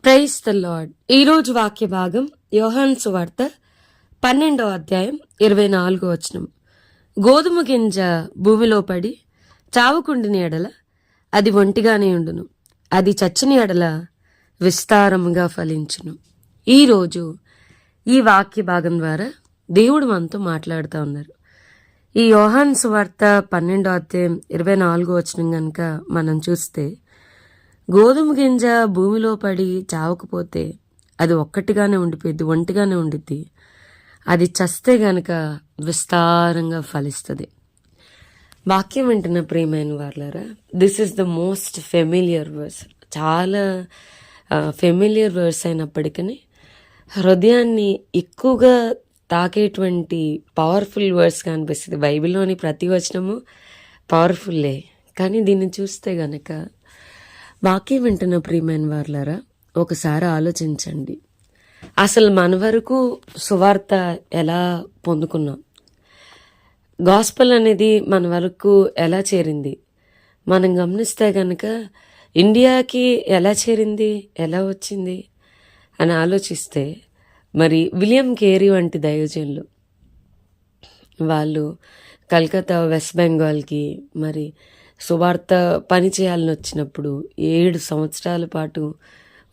Praise the lord. ఈరోజు వాక్య భాగం యోహాను సువార్త 12వ అధ్యాయం 24వ వచనం. గోధుమ గింజ భూమిలో పడి చావుకుండిన ఎడల అది ఒంటిగానే ఉండును, అది చచ్చిన ఎడల విస్తారముగా ఫలించును. ఈరోజు ఈ వాక్య భాగం ద్వారా దేవుడు మనతో మాట్లాడుతూ ఉన్నారు. ఈ యోహాను సువార్త 12వ అధ్యాయం 24వ వచనం కనుక మనం చూస్తే, గోధుమ గింజ భూమిలో పడి చావకపోతే అది ఒక్కటిగానే ఉండిపోయింది, ఒంటిగానే ఉండిద్ది. అది చస్తే గనక విస్తారంగా ఫలిస్తుంది. వాక్యం వింటున్న ప్రియమైన వాళ్ళారా, this is the most familiar verse. చాలా ఫెమిలియర్ వర్స్ అయినప్పటికీ హృదయాన్ని ఎక్కువగా తాకేటువంటి పవర్ఫుల్ వర్డ్స్గా అనిపిస్తుంది. బైబిల్లోని ప్రతి వచనము పవర్ఫుల్లే. కానీ దీన్ని చూస్తే గనక, వాక్యం వింటున్న ప్రియమైన వారులారా, ఒకసారి ఆలోచించండి. అసలు మన వరకు సువార్త ఎలా పొందుకున్నాం? గాస్పల్ అనేది మన వరకు ఎలా చేరింది? మనం గమనిస్తే గనక ఇండియాకి ఎలా చేరింది, ఎలా వచ్చింది అని ఆలోచిస్తే, మరి విలియం కేరీ వంటి దైవజనులు వాళ్ళు కలకత్తా, వెస్ట్ బెంగాల్కి మరి సువార్త పని చేయాలని వచ్చినప్పుడు 7 సంవత్సరాల పాటు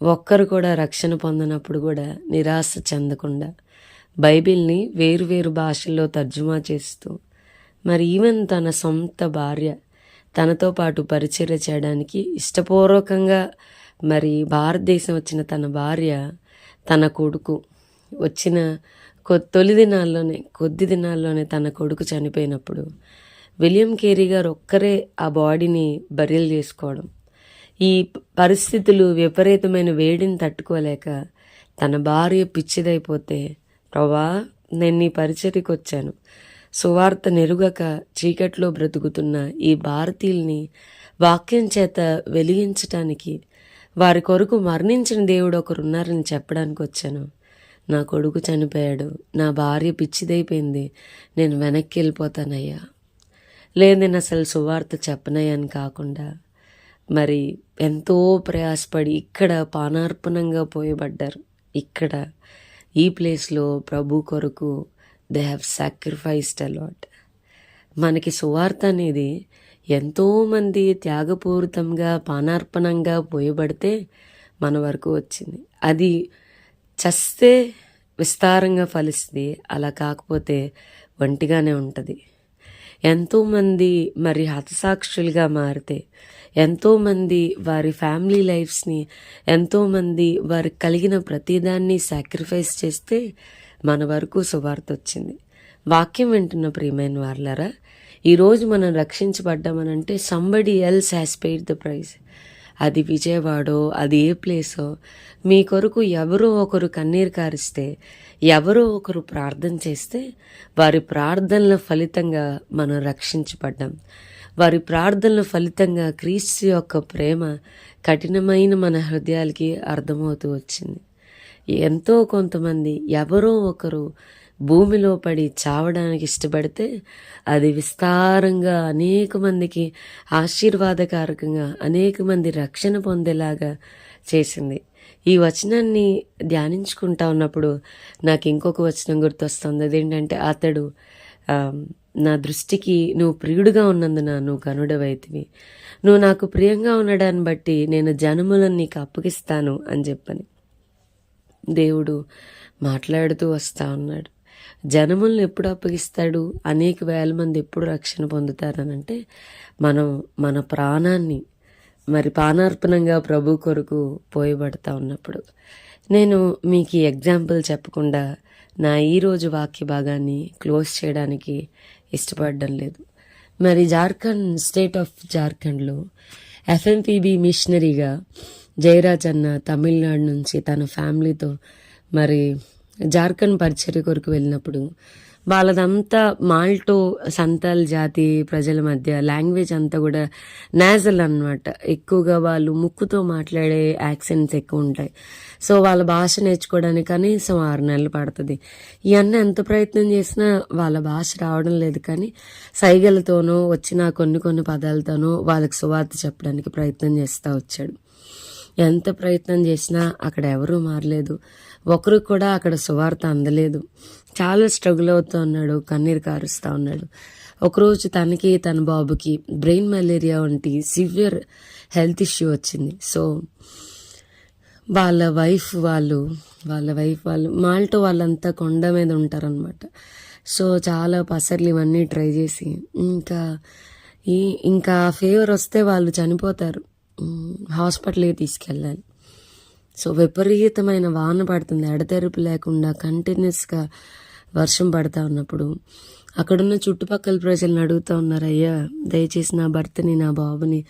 ఒక్కరు కూడా రక్షణ పొందినప్పుడు కూడా నిరాశ చెందకుండా బైబిల్ని వేరు భాషల్లో తర్జుమా చేస్తూ, మరి ఈవెన్ తన సొంత భార్య తనతో పాటు పరిచర్య చేయడానికి ఇష్టపూర్వకంగా మరి భారతదేశం వచ్చిన తన భార్య, తన కొడుకు వచ్చిన కొద్ది దినాల్లోనే తన కొడుకు చనిపోయినప్పుడు విలియం కేరీ గారు ఒక్కరే ఆ బాడీని బరియల్ చేసుకోవడం, ఈ పరిస్థితులు విపరీతమైన వేడిని తట్టుకోలేక తన భార్య పిచ్చిదైపోతే, ప్రభా నేను నీ పరిచర్యకు వచ్చాను, సువార్త నెరుగక చీకట్లో బ్రతుకుతున్న ఈ భారతీయుల్ని వాక్యం చేత వెలిగించటానికి, వారి కొరకు మరణించిన దేవుడు ఒకరున్నారని చెప్పడానికి వచ్చాను. నా కొడుకు చనిపోయాడు, నా భార్య పిచ్చిదైపోయింది, నేను వెనక్కి వెళ్ళిపోతానయ్యా, లేదు నేను అసలు సువార్త చెప్పనయ్యని కాకుండా మరి ఎంతో ప్రయాసపడి ఇక్కడ పానార్పణంగా పోయబడ్డారు. ఇక్కడ ఈ ప్లేస్లో ప్రభు కొరకు దే హ్యావ్ సాక్రిఫైస్డ్ అలాట్. మనకి సువార్త అనేది ఎంతోమంది త్యాగపూరితంగా పానార్పణంగా పోయబడితే మన వరకు వచ్చింది. అది చస్తే విస్తారంగా ఫలిస్తుంది, అలా కాకపోతే ఒంటిగానే ఉంటుంది. ఎంతోమంది మరి హతసాక్షులుగా మారితే, ఎంతోమంది వారి ఫ్యామిలీ లైఫ్స్ని, ఎంతోమంది వారికి కలిగిన ప్రతిదాన్ని సాక్రిఫైస్ చేస్తే మన వరకు సువార్త వచ్చింది. వాక్యం వింటున్న ప్రియమైన వాళ్ళారా, ఈరోజు మనం రక్షించబడ్డామనంటే somebody else has paid the price. అది విజయవాడో, అది ఏ ప్లేసో, మీ కొరకు ఎవరో ఒకరు కన్నీరు కారిస్తే, ఎవరో ఒకరు ప్రార్థన చేస్తే, వారి ప్రార్థనల ఫలితంగా మనం రక్షించబడ్డాం. వారి ప్రార్థనల ఫలితంగా క్రీస్తు యొక్క ప్రేమ కఠినమైన మన హృదయాలకి అర్థమవుతూ వచ్చింది. ఎంతో కొంతమంది ఎవరో ఒకరు భూమిలో పడి చావడానికి ఇష్టపడితే అది విస్తారంగా అనేక మందికి ఆశీర్వాదకారకంగా అనేక మంది రక్షణ పొందేలాగా చేసింది. ఈ వచనాన్ని ధ్యానించుకుంటా ఉన్నప్పుడు నాకు ఇంకొక వచనం గుర్తొస్తుంది. అదేంటంటే, అతడు నా దృష్టికి నువ్వు ప్రియుడుగా ఉన్నందున నువ్వు కనుడవైతివి, నువ్వు నాకు ప్రియంగా ఉండడాన్ని బట్టి నేను జనములను నీకు అప్పగిస్తాను అని చెప్పని దేవుడు మాట్లాడుతూ వస్తా ఉన్నాడు. జనములను ఎప్పుడు అప్పగిస్తాడు? అనేక వేల మంది ఎప్పుడు రక్షణ పొందుతారనంటే, మనం మన ప్రాణాన్ని మరి పానార్పణంగా ప్రభు కొరకు పోయబడతా ఉన్నప్పుడు. నేను మీకు ఈ ఎగ్జాంపుల్ చెప్పకుండా నా ఈరోజు వాక్య భాగాన్ని క్లోజ్ చేయడానికి ఇష్టపడడం లేదు. మరి స్టేట్ ఆఫ్ జార్ఖండ్లో ఎఫ్ఎంపీబీ మిషనరీగా జయరాజ్ అన్న తమిళనాడు నుంచి తన ఫ్యామిలీతో మరి జార్ఖండ్ పరిచర్య కొరకు వెళ్ళినప్పుడు, వాళ్ళదంతా మాల్టో సంతాల్ జాతి ప్రజల మధ్య లాంగ్వేజ్ అంతా కూడా నాజల్ అన్నమాట. ఎక్కువగా వాళ్ళు ముక్కుతో మాట్లాడే యాక్సెంట్స్ ఎక్కువ ఉంటాయి. సో వాళ్ళ భాష నేర్చుకోవడానికి కనీసం 6 నెలలు పడుతుంది. ఇవన్నీ ఎంత ప్రయత్నం చేసినా వాళ్ళ భాష రావడం లేదు. కానీ సైగలతోనో వచ్చిన కొన్ని పదాలతోనో వాళ్ళకి సువార్త చెప్పడానికి ప్రయత్నం చేస్తూ వచ్చాడు. ఎంత ప్రయత్నం చేసినా అక్కడ ఎవరూ మారలేదు. ఒకరు కూడా అక్కడ సువార్త అందలేదు. చాలా స్ట్రగుల్ అవుతూ ఉన్నాడు, కన్నీరు కారుస్తూ ఉన్నాడు. ఒకరోజు తనకి తన బాబుకి బ్రెయిన్ మలేరియా వంటి సివియర్ హెల్త్ ఇష్యూ వచ్చింది. సో వాళ్ళ వైఫ్ వాళ్ళు మాల్టో వాళ్ళంతా కొండ మీద ఉంటారనమాట. సో చాలా పసర్లు ఇవన్నీ ట్రై చేసి ఇంకా ఫీవర్ వస్తే వాళ్ళు చనిపోతారు, హాస్పిటల్కి తీసుకెళ్ళాలి. సో విపరీతమైన వాన పడుతుంది, ఎడతెరిపి లేకుండా కంటిన్యూస్గా వర్షం పడతా ఉన్నప్పుడు అక్కడున్న చుట్టుపక్కల ప్రజలను అడుగుతూ ఉన్నారు, అయ్యా దయచేసి నా భర్తని నా బాబుని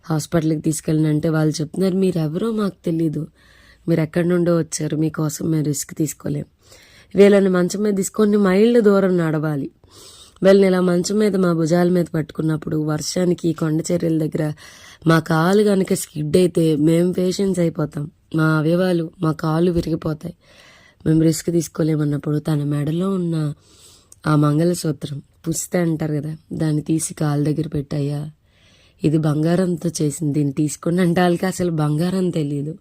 హాస్పిటల్కి తీసుకెళ్ళిన అంటే వాళ్ళు చెప్తున్నారు, మీరెవరో మాకు తెలీదు, మీరు ఎక్కడి నుండో వచ్చారు, మీకోసం మేము రిస్క్ తీసుకోలేం. వీళ్ళని మంచం మీద తీసుకొని మైళ్ళు దూరం నడవాలి. వీళ్ళని ఇలా మంచం మీద మా భుజాల మీద పట్టుకున్నప్పుడు వర్షానికి కొండ చర్యల దగ్గర మా కాలు కనుక స్కిడ్ అయితే మేము పేషెంట్స్ అయిపోతాం, మా అవయవాలు మా కాళ్ళు విరిగిపోతాయి, మేము రిస్క్ తీసుకోలేమన్నప్పుడు తన మెడలో ఉన్న ఆ మంగళసూత్రం పుస్తే అంటారు కదా, దాన్ని తీసి కాలు దగ్గర పెట్టాయా, ఇది బంగారంతో చేసింది, దీన్ని తీసుకుని అంటే వాళ్ళకి అసలు బంగారం తెలియదు.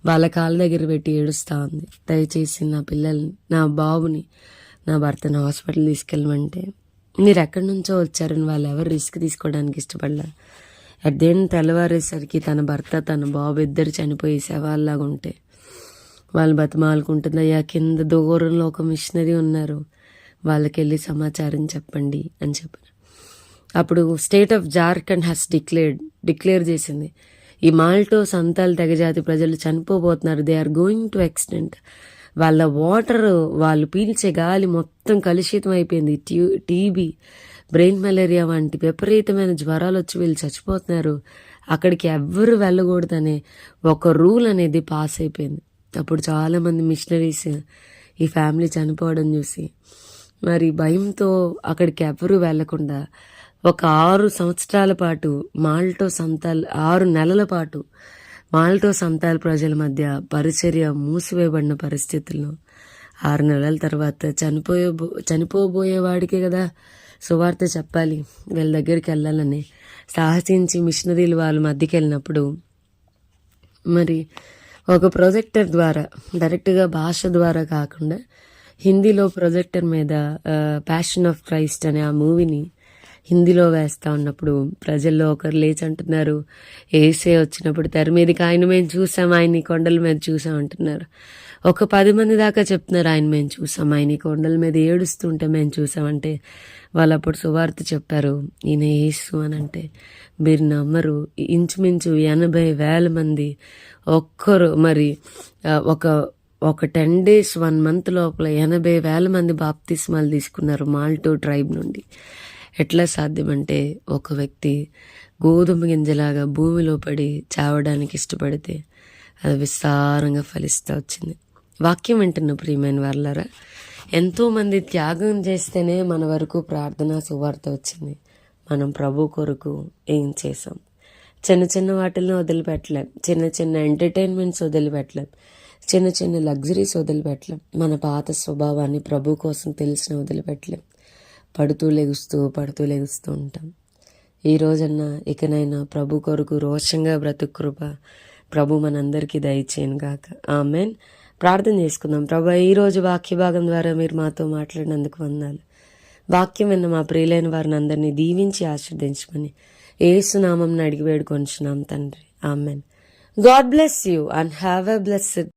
వాళ్ళ కాళ్ళ దగ్గర పెట్టి ఏడుస్తూ ఉంది, దయచేసి నా పిల్లల్ని నా బాబుని నా భర్తను హాస్పిటల్ తీసుకెళ్ళమంటే మీరు ఎక్కడి నుంచో వచ్చారని వాళ్ళు ఎవరు రిస్క్ తీసుకోవడానికి ఇష్టపడలే. అట్ ది ఎండ్ తెల్లవారేసరికి తన భర్త తన బాబు ఇద్దరు చనిపోయి శవాల్లాగా ఉంటే వాళ్ళు బతిమాలుకుంటుంది, అయ్యా కింద దూరంలో ఒక మిషనరీ ఉన్నారు, వాళ్ళకి వెళ్ళి సమాచారం చెప్పండి అని చెప్పారు. అప్పుడు state of Jharkhand has declare చేసింది, ఈ మాల్టో సంతాల్ తెగజాతి ప్రజలు చనిపోబోతున్నారు, they are going to extent. వాళ్ళ వాటర్ వాళ్ళు పీల్చే గాలి మొత్తం కలుషితం అయిపోయింది. టీబీ, బ్రెయిన్ మలేరియా వంటి విపరీతమైన జ్వరాలు వచ్చి వీళ్ళు చచ్చిపోతున్నారు, అక్కడికి ఎవ్వరు వెళ్ళకూడదనే ఒక రూల్ అనేది పాస్ అయిపోయింది. అప్పుడు చాలామంది మిషనరీస్ ఈ ఫ్యామిలీ చనిపోవడం చూసి మరి భయంతో అక్కడికి ఎవ్వరూ వెళ్లకుండా ఒక 6 సంవత్సరాల పాటు 6 నెలల పాటు మాల్టో సంతాల్ ప్రజల మధ్య పరిచర్య మూసివేయబడిన పరిస్థితుల్లో 6 నెలల తర్వాత చనిపోబోయేవాడికే కదా సువార్త చెప్పాలి, వీళ్ళ దగ్గరికి వెళ్ళాలని సాహసించి మిషనరీలు వాళ్ళ మధ్యకి వెళ్ళినప్పుడు మరి ఒక ప్రొజెక్టర్ ద్వారా డైరెక్ట్గా భాష ద్వారా కాకుండా హిందీలో ప్రొజెక్టర్ మీద ప్యాషన్ ఆఫ్ క్రైస్ట్ అనే ఆ మూవీని హిందీలో వేస్తూ ఉన్నప్పుడు ప్రజల్లో ఒకరు లేచి అంటున్నారు, ఏసే వచ్చినప్పుడు తెర మీదకి ఆయన మేము చూసాం, ఆయన కొండల మీద చూసాం అంటున్నారు. ఒక 10 మంది దాకా చెప్తున్నారు, ఆయన మేము చూసాం, ఆయన కొండల మీద ఏడుస్తుంటే మేము చూసామంటే వాళ్ళు అప్పుడు సువార్త చెప్పారు, ఈయన యేసు అని అంటే మీరు నమ్మరు. ఇంచుమించు 80,000 మంది ఒక్కరు మరి ఒక 10 days 1 month లోపల 80,000 మంది బాప్తిస్మాలు తీసుకున్నారు మాల్టో ట్రైబ్ నుండి. ఎట్లా సాధ్యమంటే ఒక వ్యక్తి గోధుమ గింజలాగా భూమిలో పడి చావడానికి ఇష్టపడితే అది విస్తారంగా ఫలిస్తూ వచ్చింది. వాక్యం వింటున్న ప్రియమైన వాళ్ళారా, ఎంతోమంది త్యాగం చేస్తేనే మన వరకు ప్రార్థన సువార్త వచ్చింది. మనం ప్రభు కొరకు ఏం చేసాం? చిన్న చిన్న వాటిని వదిలిపెట్టలేం, చిన్న ఎంటర్టైన్మెంట్స్ వదిలిపెట్టలేం, చిన్న లగ్జరీస్ వదిలిపెట్టలేం, మన పాత స్వభావాన్ని ప్రభు కోసం తెలిసిన వదిలిపెట్టలేం. పడుతూ లెగుస్తూ ఉంటాం. ఈ రోజన్నా ఇకనైనా ప్రభు కొరకు రోషంగా బ్రతుకృప ప్రభు మనందరికీ దయచేయను గాక. ఆమెన్. ప్రార్థన చేసుకుందాం. ప్రభు, ఈరోజు వాక్య భాగం ద్వారా మీరు మాతో మాట్లాడినందుకు వందనాలు. వాక్యం విన్న మా ప్రియులైన వారిని అందరినీ దీవించి ఆశీర్వదించమని యేసు నామమున అడిగి వేడుకొంచున్నాం తండ్రి. Amen. God bless you and have a blessed